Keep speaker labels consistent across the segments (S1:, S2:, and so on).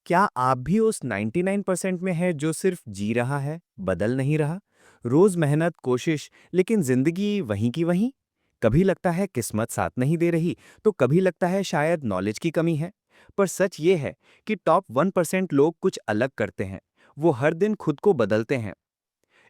S1: क्या आप भी उस 99% में हैं जो सिर्फ जी रहा है, बदल नहीं रहा? रोज मेहनत, कोशिश, लेकिन जिंदगी वहीं की वहीं? कभी लगता है किस्मत साथ नहीं दे रही, तो कभी लगता है शायद नॉलेज की कमी है। पर सच ये है कि टॉप 1% लोग कुछ अलग करते हैं। वो हर दिन खुद को बदलते हैं।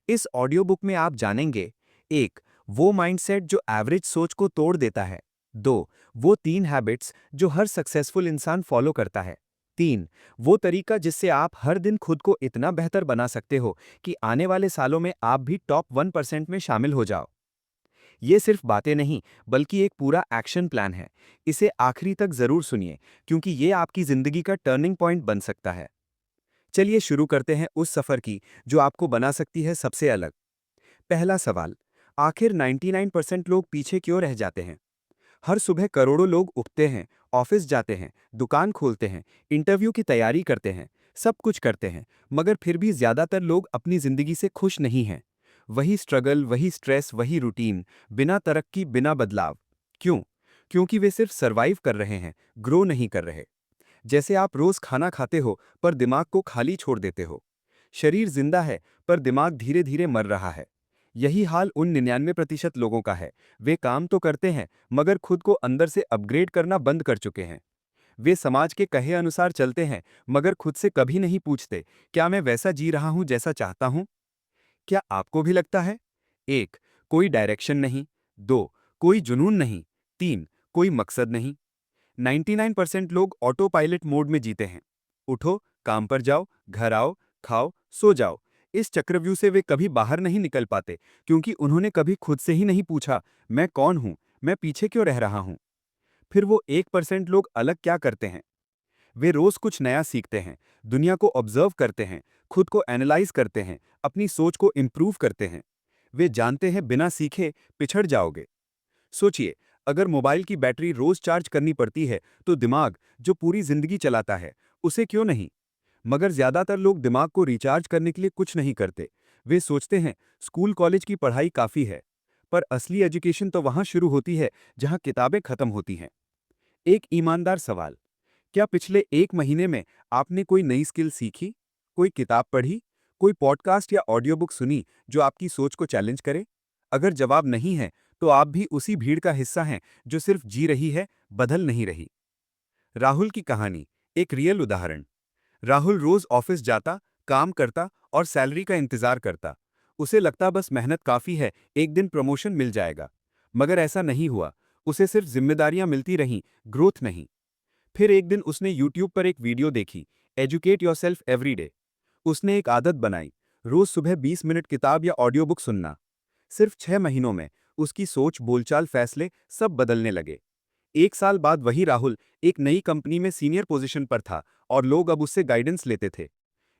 S1: इस ऑडियो बुक में आप जानेंगे: एक, वो माइंडसेट जो एवरेज सोच को तोड़ देता है। दो, वो 3 हैबिट्स जो हर सक्सेसफुल इंसान फॉलो करता है। तीन, वो तरीका जिससे आप हर दिन खुद को इतना बेहतर बना सकते हो कि आने वाले सालों में आप भी टॉप 1% में शामिल हो जाओ। ये सिर्फ बातें नहीं, बल्कि एक पूरा एक्शन प्लान है। इसे आखिरी तक जरूर सुनिए, क्योंकि ये आपकी जिंदगी का टर्निंग पॉइंट बन सकता है। चलिए शुरू करते हैं उस सफर की जो आपको बना सकती है सबसे अलग। पहला सवाल: आखिर 99% लोग पीछे क्यों रह जाते हैं? हर सुबह करोड़ों लोग उठते हैं, ऑफिस जाते हैं, दुकान खोलते हैं, इंटरव्यू की तैयारी करते हैं, सब कुछ करते हैं, मगर फिर भी ज्यादातर लोग अपनी जिंदगी से खुश नहीं हैं। वही स्ट्रगल, वही स्ट्रेस, वही रूटीन, बिना तरक्की, बिना बदलाव। क्यों? क्योंकि वे सिर्फ सरवाइव कर रहे हैं, ग्रो नहीं कर रहे। जैसे आप रोज खाना खाते हो पर दिमाग को खाली छोड़ देते हो। शरीर जिंदा है, पर दिमाग धीरे धीरे मर रहा है। यही हाल उन 99% लोगों का है। वे काम तो करते हैं, मगर खुद को अंदर से अपग्रेड करना बंद कर चुके हैं। वे समाज के कहे अनुसार चलते हैं, मगर खुद से कभी नहीं पूछते, क्या मैं वैसा जी रहा हूं जैसा चाहता हूं? क्या आपको भी लगता है? एक, कोई डायरेक्शन नहीं। दो, कोई जुनून नहीं। तीन, कोई मकसद नहीं। 99% लोग ऑटो पायलट मोड में जीते हैं। उठो, काम पर जाओ, घर आओ, खाओ, सो जाओ। इस चक्रव्यूह से वे कभी बाहर नहीं निकल पाते, क्योंकि उन्होंने कभी खुद से ही नहीं पूछा, मैं कौन हूं, मैं पीछे क्यों रह रहा हूं। फिर वो 1% लोग अलग क्या करते हैं? वे रोज कुछ नया सीखते हैं, दुनिया को ऑब्जर्व करते हैं, खुद को एनालाइज करते हैं, अपनी सोच को इंप्रूव करते हैं। वे जानते हैं बिना सीखे पिछड़ जाओगे। सोचिए, अगर मोबाइल की बैटरी रोज चार्ज करनी पड़ती है, तो दिमाग, जो पूरी जिंदगी चलाता है, उसे क्यों नहीं? मगर ज्यादातर लोग दिमाग को रिचार्ज करने के लिए कुछ नहीं करते। वे सोचते हैं स्कूल कॉलेज की पढ़ाई काफी है। पर असली एजुकेशन तो वहां शुरू होती है जहां किताबें खत्म होती हैं। एक ईमानदार सवाल: क्या पिछले एक महीने में आपने कोई नई स्किल सीखी, कोई किताब पढ़ी, कोई पॉडकास्ट या ऑडियो बुक सुनी जो आपकी सोच को चैलेंज करे? अगर जवाब नहीं है, तो आप भी उसी भीड़ का हिस्सा हैं जो सिर्फ जी रही है, बदल नहीं रही। राहुल की कहानी एक रियल उदाहरण। राहुल रोज ऑफिस जाता, काम करता और सैलरी का इंतजार करता। उसे लगता बस मेहनत काफी है, एक दिन प्रमोशन मिल जाएगा। मगर ऐसा नहीं हुआ। उसे सिर्फ जिम्मेदारियां मिलती रहीं, ग्रोथ नहीं। फिर एक दिन उसने यूट्यूब पर एक वीडियो देखी, एजुकेट योरसेल्फ एवरी डे। उसने एक आदत बनाई, रोज सुबह 20 मिनट किताब या ऑडियो बुक सुनना। सिर्फ 6 महीनों में उसकी सोच, बोलचाल, फैसले सब बदलने लगे। एक साल बाद वही राहुल एक नई कंपनी में सीनियर पोजीशन पर था, और लोग अब उससे गाइडेंस लेते थे।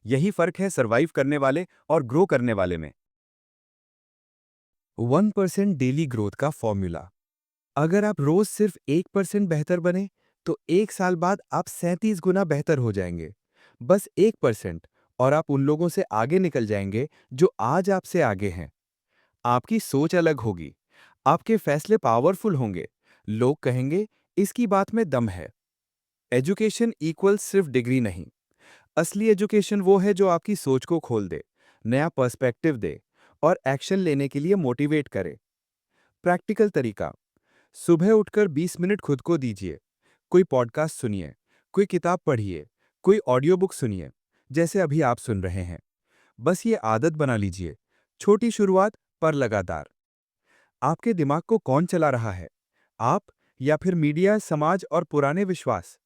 S1: यही फर्क है सरवाइव करने वाले और ग्रो करने वाले में। 1% डेली ग्रोथ का फॉर्मूला। अगर आप रोज सिर्फ 1% बेहतर बने, तो एक साल बाद आप 37 गुना बेहतर हो जाएंगे। बस 1%, और आप उन लोगों से आगे निकल जाएंगे जो आज आपसे आगे हैं। आपकी सोच अलग होगी, आपके फैसले पावरफुल होंगे। लोग कहेंगे, इसकी बात में दम है। एजुकेशन इक्वल सिर्फ डिग्री नहीं। असली एजुकेशन वो है जो आपकी सोच को खोल दे, नया पर्सपेक्टिव दे और एक्शन लेने के लिए मोटिवेट करे। प्रैक्टिकल तरीका: सुबह उठकर 20 मिनट खुद को दीजिए। कोई पॉडकास्ट सुनिए, कोई किताब पढ़िए, कोई ऑडियो बुक सुनिए, जैसे अभी आप सुन रहे हैं। बस ये आदत बना लीजिए, छोटी शुरुआत पर लगातार। आपके दिमाग को कौन चला रहा है? आप, या फिर मीडिया, समाज और पुराने विश्वास?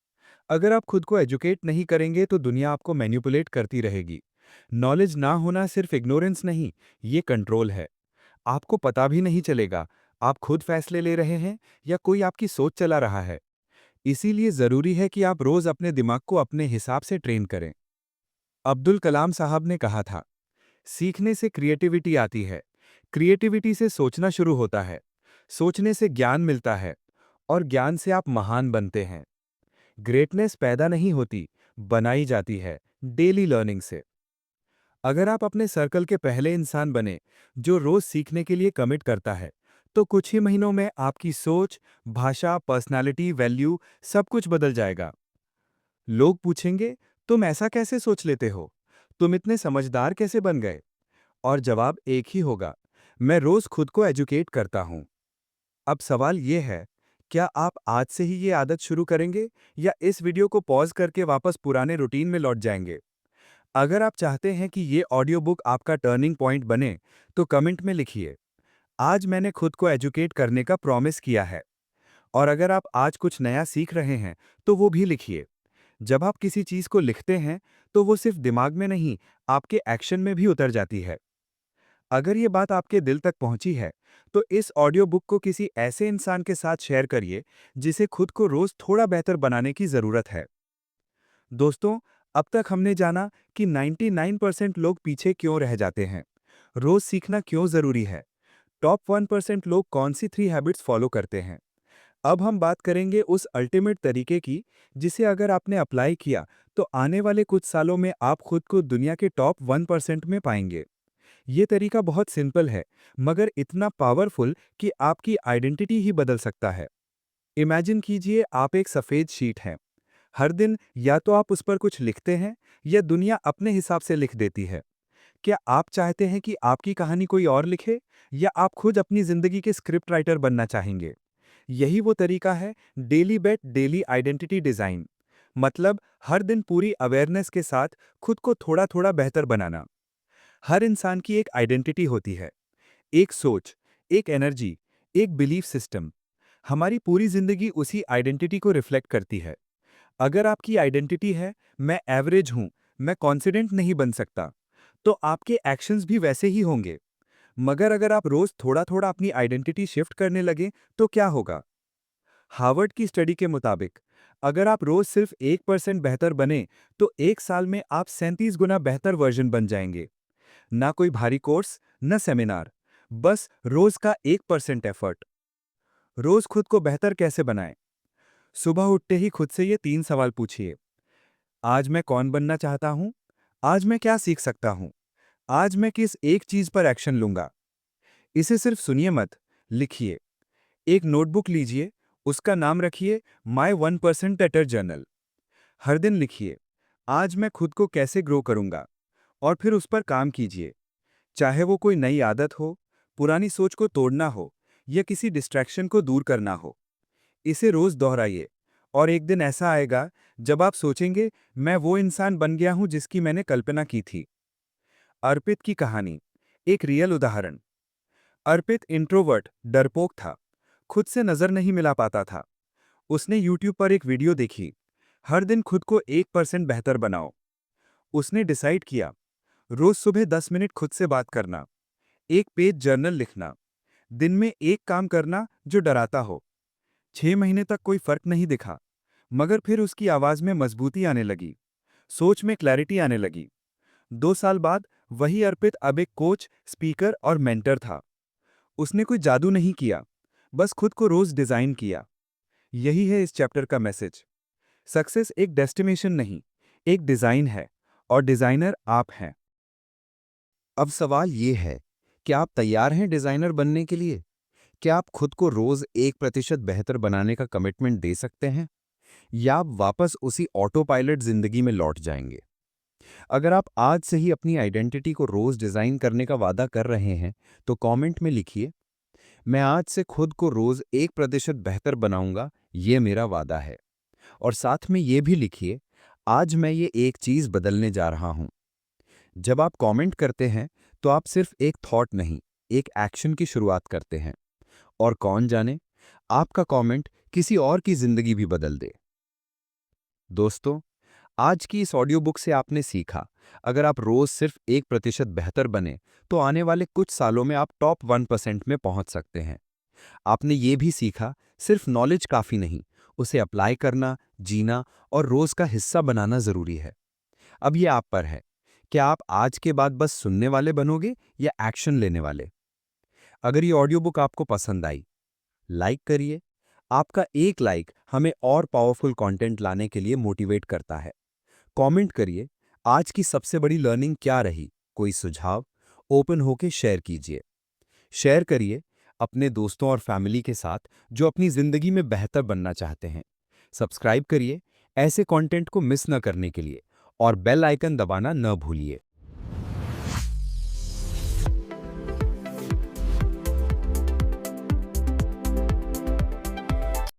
S1: अगर आप खुद को एजुकेट नहीं करेंगे, तो दुनिया आपको मैनिपुलेट करती रहेगी। नॉलेज ना होना सिर्फ इग्नोरेंस नहीं, ये कंट्रोल है। आपको पता भी नहीं चलेगा आप खुद फैसले ले रहे हैं या कोई आपकी सोच चला रहा है। इसीलिए जरूरी है कि आप रोज अपने दिमाग को अपने हिसाब से ट्रेन करें। अब्दुल कलाम साहब ने कहा था, सीखने से क्रिएटिविटी आती है, क्रिएटिविटी से सोचना शुरू होता है, सोचने से ज्ञान मिलता है, और ज्ञान से आप महान बनते हैं। ग्रेटनेस पैदा नहीं होती, बनाई जाती है, डेली लर्निंग से। अगर आप अपने सर्कल के पहले इंसान बने जो रोज सीखने के लिए कमिट करता है, तो कुछ ही महीनों में आपकी सोच, भाषा, पर्सनालिटी, वैल्यू सब कुछ बदल जाएगा। लोग पूछेंगे,
S2: तुम ऐसा कैसे सोच लेते हो? तुम इतने समझदार कैसे बन गए? और जवाब एक ही होगा, मैं रोज खुद को एजुकेट करता हूं। अब सवाल ये है, क्या आप आज से ही ये आदत शुरू करेंगे या इस वीडियो को पॉज करके वापस पुराने रूटीन में लौट जाएंगे? अगर आप चाहते हैं कि ये ऑडियो बुक आपका टर्निंग पॉइंट बने, तो कमेंट में लिखिए, आज मैंने खुद को एजुकेट करने का प्रॉमिस किया है। और अगर आप आज कुछ नया सीख रहे हैं, तो वो भी लिखिए। जब आप किसी चीज को लिखते हैं, तो वो सिर्फ दिमाग में नहीं, आपके एक्शन में भी उतर जाती है। अगर ये बात आपके दिल तक पहुंची है, तो इस ऑडियो बुक को किसी ऐसे इंसान के साथ शेयर करिए, जिसे खुद को रोज थोड़ा बेहतर बनाने की जरूरत है। दोस्तों, अब तक हमने जाना कि 99% लोग पीछे क्यों रह जाते हैं, रोज सीखना क्यों जरूरी है, टॉप 1% लोग कौन सी 3 हैबिट्स फॉलो करते हैं। अब हम बात करेंगे उस अल्टीमेट तरीके की, जिसे अगर आपने अप्लाई किया, तो आने वाले कुछ सालों में आप खुद को दुनिया के टॉप 1% में पाएंगे। ये तरीका बहुत सिंपल है, मगर इतना पावरफुल कि आपकी आइडेंटिटी ही बदल सकता है। इमेजिन कीजिए, आप एक सफ़ेद शीट हैं। हर दिन या तो आप उस पर कुछ लिखते हैं, या दुनिया अपने हिसाब से लिख देती है। क्या आप चाहते हैं कि आपकी कहानी कोई और लिखे, या आप खुद अपनी ज़िंदगी के स्क्रिप्ट राइटर बनना चाहेंगे? यही वो तरीका है, डेली बेट डेली आइडेंटिटी डिज़ाइन। मतलब हर दिन पूरी अवेयरनेस के साथ खुद को थोड़ा-थोड़ा बेहतर बनाना। हर इंसान की एक आइडेंटिटी होती है, एक सोच, एक एनर्जी, एक बिलीफ सिस्टम। हमारी पूरी जिंदगी उसी आइडेंटिटी को रिफ्लेक्ट करती है। अगर आपकी आइडेंटिटी है, मैं एवरेज हूं, मैं कॉन्फिडेंट नहीं बन सकता, तो आपके एक्शंस भी वैसे ही होंगे। मगर अगर आप रोज थोड़ा-थोड़ा अपनी आइडेंटिटी शिफ्ट करने लगे, तो क्या होगा? हार्वर्ड की स्टडी के मुताबिक, अगर आप रोज सिर्फ 1% बेहतर बने, तो एक साल में आप 37 गुना बेहतर वर्जन बन जाएंगे। ना कोई भारी कोर्स, न सेमिनार, बस रोज का 1% एफर्ट। रोज खुद को बेहतर कैसे बनाएं? सुबह उठते ही खुद से ये 3 सवाल पूछिए। आज मैं कौन बनना चाहता हूं? आज मैं क्या सीख सकता हूं? आज मैं किस एक चीज पर एक्शन लूंगा? इसे सिर्फ सुनिए मत, लिखिए। एक नोटबुक लीजिए, उसका नाम रखिए माई 1% बेटर जर्नल। हर दिन लिखिए, आज मैं खुद को कैसे ग्रो करूंगा, और फिर उस पर काम कीजिए। चाहे वो कोई नई आदत हो, पुरानी सोच को तोड़ना हो, या किसी डिस्ट्रैक्शन को दूर करना हो, इसे रोज दोहराइए। और एक दिन ऐसा आएगा जब आप सोचेंगे, मैं वो इंसान बन गया हूं जिसकी मैंने कल्पना की थी। अर्पित की कहानी, एक रियल उदाहरण। अर्पित इंट्रोवर्ट, डरपोक था, खुद से नजर नहीं मिला पाता था। उसने यूट्यूब पर एक वीडियो देखी, हर दिन खुद को 1% बेहतर बनाओ। उसने डिसाइड किया, रोज सुबह 10 मिनट खुद से बात करना, एक पेज जर्नल लिखना, दिन में एक काम करना जो डराता हो। 6 महीने तक कोई फर्क नहीं दिखा, मगर फिर उसकी आवाज में मजबूती आने लगी, सोच में क्लैरिटी आने लगी। 2 साल बाद वही अर्पित अब एक कोच, स्पीकर और मेंटर था। उसने कोई जादू नहीं किया, बस खुद को रोज डिजाइन किया। यही है इस चैप्टर का मैसेज। सक्सेस एक डेस्टिनेशन नहीं, एक डिजाइन है, और डिजाइनर आप हैं।
S1: अब सवाल ये है, क्या आप तैयार हैं डिजाइनर बनने के लिए? क्या आप खुद को रोज 1% बेहतर बनाने का कमिटमेंट दे सकते हैं? या आप वापस उसी ऑटो पायलट जिंदगी में लौट जाएंगे? अगर आप आज से ही अपनी आइडेंटिटी को रोज डिजाइन करने का वादा कर रहे हैं, तो कमेंट में लिखिए, मैं आज से खुद को रोज 1% बेहतर बनाऊंगा, ये मेरा वादा है। और साथ में ये भी लिखिए, आज मैं ये एक चीज बदलने जा रहा हूं। जब आप कमेंट करते हैं, तो आप सिर्फ एक थॉट नहीं, एक एक्शन की शुरुआत करते हैं। और कौन जाने, आपका कमेंट किसी और की जिंदगी भी बदल दे। दोस्तों, आज की इस ऑडियो बुक से आपने सीखा, अगर आप रोज सिर्फ 1% बेहतर बने, तो आने वाले कुछ सालों में आप टॉप 1% में पहुंच सकते हैं। आपने ये भी सीखा, सिर्फ नॉलेज काफी नहीं, उसे अप्लाई करना, जीना और रोज का हिस्सा बनाना जरूरी है। अब ये आप पर है, क्या आप आज के बाद बस सुनने वाले बनोगे या एक्शन लेने वाले? अगर ये ऑडियो बुक आपको पसंद आई, लाइक करिए। आपका एक लाइक हमें और पावरफुल कंटेंट लाने के लिए मोटिवेट करता है। कमेंट करिए, आज की सबसे बड़ी लर्निंग क्या रही? कोई सुझाव ओपन होके शेयर कीजिए। शेयर करिए अपने दोस्तों और फैमिली के साथ जो अपनी जिंदगी में बेहतर बनना चाहते हैं। सब्सक्राइब करिए ऐसे कंटेंट को मिस न करने के लिए,
S2: और बेल आइकन दबाना न भूलिए।